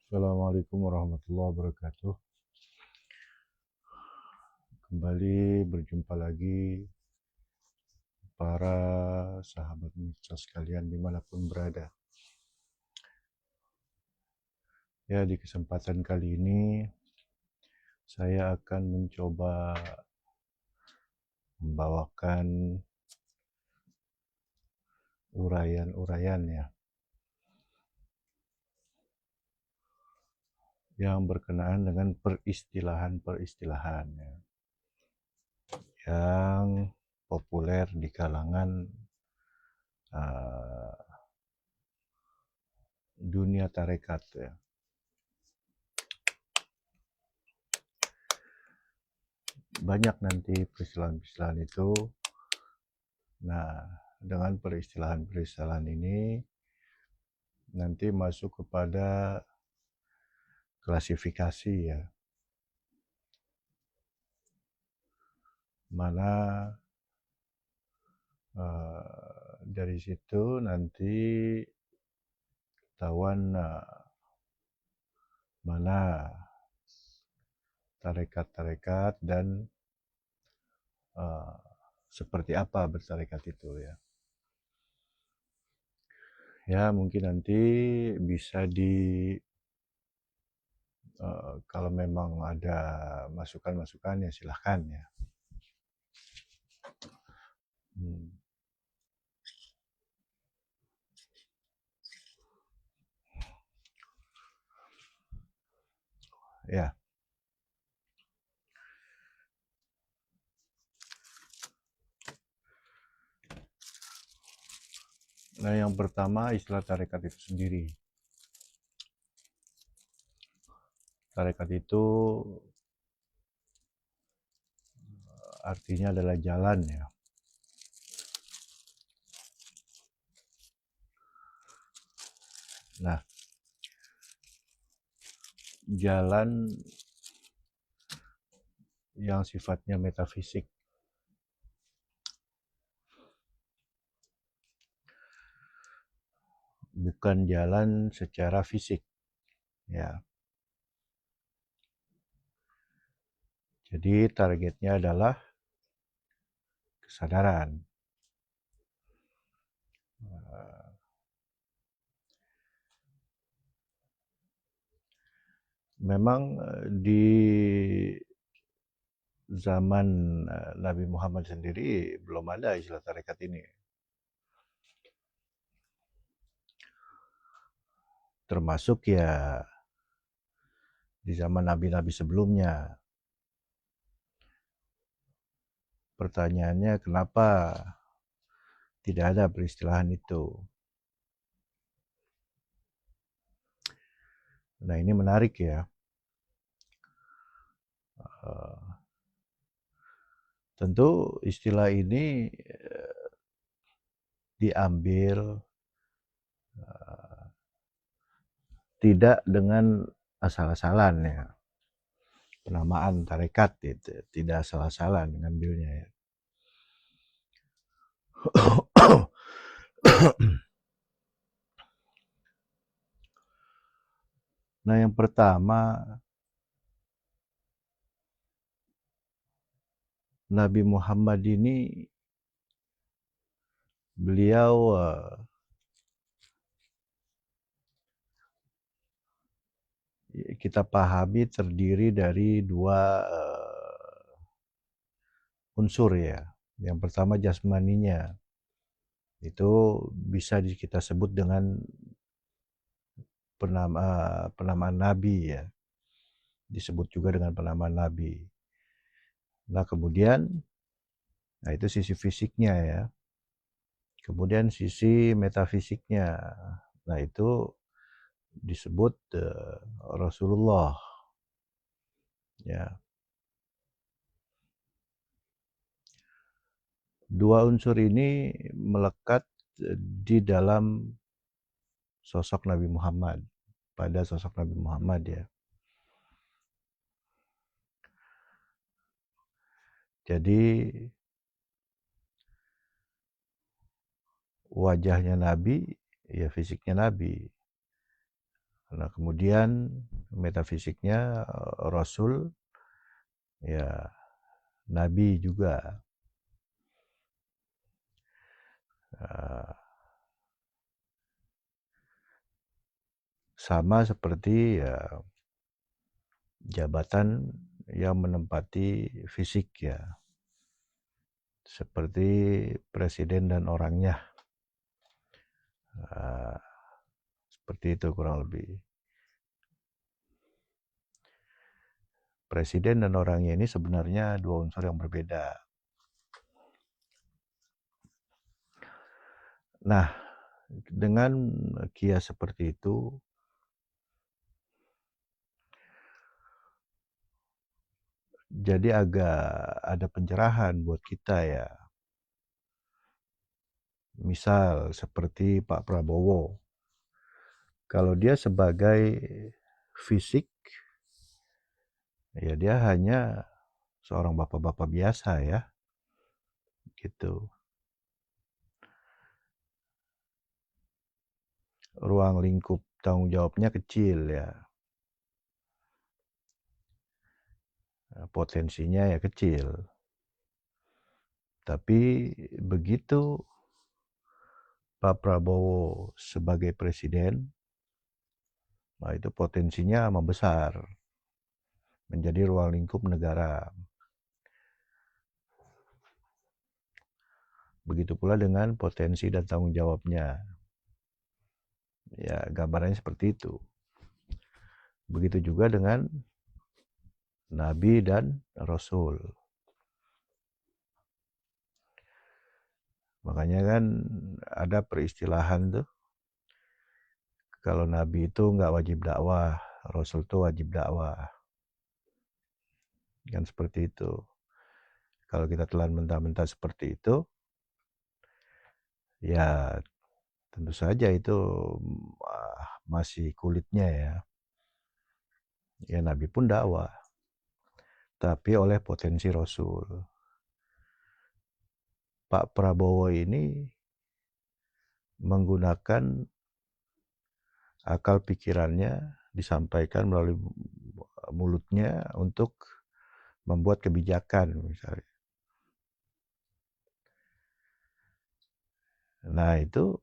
Assalamualaikum warahmatullahi wabarakatuh. Kembali berjumpa lagi para sahabat Mitra sekalian dimanapun berada. Ya, di kesempatan kali ini saya akan mencoba membawakan uraian-uraian ya yang berkenaan dengan peristilahan-peristilahan ya, yang populer di kalangan uh, dunia tarekat ya. Banyak nanti peristilahan-peristilahan itu. Nah, dengan peristilahan-peristilahan ini nanti masuk kepada klasifikasi ya, mana dari situ nanti ketahuan mana tarekat-tarekat dan seperti apa bertarekat itu ya. Ya mungkin nanti bisa kalau memang ada masukan-masukan ya silahkan ya. Ya. Nah, yang pertama istilah tarekat itu sendiri. Tarekat itu artinya adalah jalan ya. Nah, jalan yang sifatnya metafisik. Bukan jalan secara fisik. Ya. Jadi targetnya adalah kesadaran. Memang di zaman Nabi Muhammad sendiri belum ada istilah tarekat ini. Termasuk ya di zaman nabi-nabi sebelumnya. Pertanyaannya kenapa tidak ada peristilahan itu? Nah, ini menarik ya. Tentu istilah ini diambil tidak dengan asal-asalan ya. Penamaan tarekat itu tidak asal-asalan ngambilnya ya. Nah, yang pertama, Nabi Muhammad ini beliau kita pahami terdiri dari dua unsur ya. Yang pertama jasmaninya, itu bisa kita sebut dengan penamaan nabi ya, disebut juga dengan penamaan nabi. Nah kemudian, nah itu sisi fisiknya ya. Kemudian sisi metafisiknya, nah itu disebut Rasulullah ya. Dua unsur ini melekat di dalam sosok Nabi Muhammad, pada sosok Nabi Muhammad ya. Jadi wajahnya Nabi, ya fisiknya Nabi. Nah, kemudian metafisiknya Rasul, ya Nabi juga. Sama seperti ya jabatan yang menempati fisik ya, seperti presiden dan orangnya. Seperti itu kurang lebih. Presiden dan orangnya ini sebenarnya dua unsur yang berbeda. Nah, dengan kias seperti itu, jadi agak ada pencerahan buat kita ya. Misal seperti Pak Prabowo, kalau dia sebagai fisik, ya dia hanya seorang bapak-bapak biasa ya, gitu. Ruang lingkup tanggung jawabnya kecil ya, potensinya ya kecil. Tapi begitu Pak Prabowo sebagai presiden, nah itu potensinya membesar menjadi ruang lingkup negara. Begitu pula dengan potensi dan tanggung jawabnya. Ya, gambarannya seperti itu. Begitu juga dengan Nabi dan Rasul. Makanya kan ada peristilahan tuh, kalau Nabi itu nggak wajib dakwah, Rasul tuh wajib dakwah. Kan seperti itu. Kalau kita telan mentah-mentah seperti itu, ya tentu saja itu masih kulitnya ya. Ya Nabi pun dakwah, tapi oleh potensi Rasul. Pak Prabowo ini menggunakan akal pikirannya disampaikan melalui mulutnya untuk membuat kebijakan misalnya. Nah itu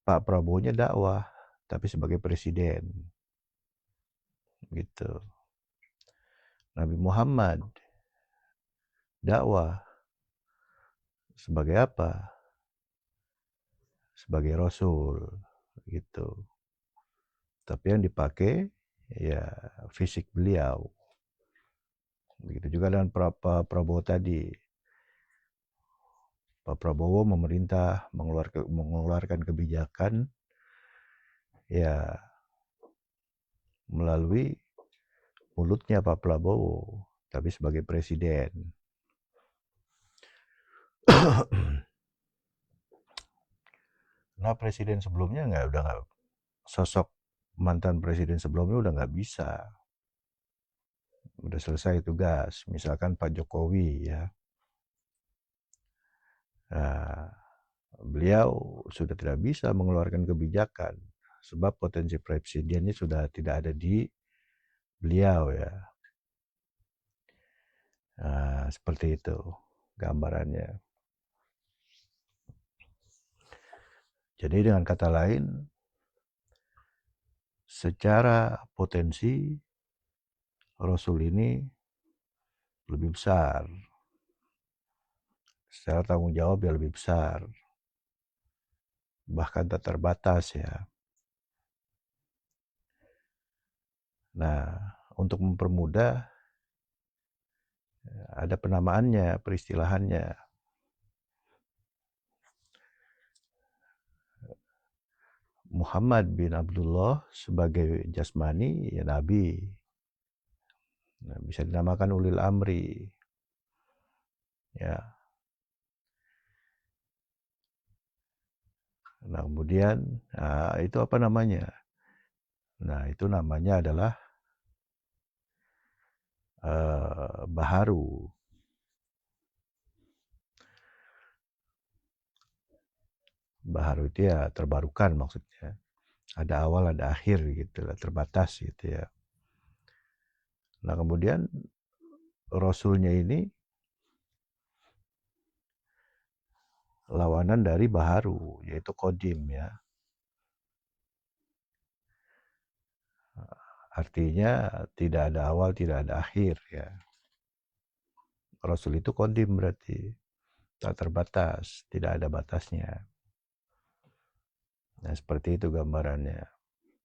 Pak Prabowo-nya dakwah, tapi sebagai presiden. Gitu. Nabi Muhammad dakwah sebagai apa? Sebagai Rasul. Gitu. Tapi yang dipakai ya fisik beliau. Begitu juga dengan Pak Prabowo tadi. Pak Prabowo memerintah mengeluarkan kebijakan ya melalui mulutnya Pak Prabowo, tapi sebagai presiden. Nah presiden sebelumnya udah nggak, sosok mantan presiden sebelumnya udah nggak bisa, udah selesai tugas. Misalkan Pak Jokowi ya, nah, beliau sudah tidak bisa mengeluarkan kebijakan sebab potensi presidennya sudah tidak ada di beliau ya. Nah, seperti itu gambarannya. Jadi dengan kata lain, secara potensi Rasul ini lebih besar, secara tanggung jawab ya lebih besar, bahkan tak terbatas ya. Nah, untuk mempermudah ada penamaannya, peristilahannya. Muhammad bin Abdullah sebagai jasmani ya Nabi. Nah, bisa dinamakan ulil amri. Ya. Nah, kemudian itu apa namanya? Nah, itu namanya adalah baharu. Baharu itu ya terbarukan maksudnya. Ada awal, ada akhir gitu lah, terbatas gitu ya. Nah kemudian Rasulnya ini lawanan dari Baharu, yaitu Qadim ya. Artinya tidak ada awal, tidak ada akhir ya. Rasul itu Qadim berarti tak terbatas, tidak ada batasnya. Nah seperti itu gambarannya.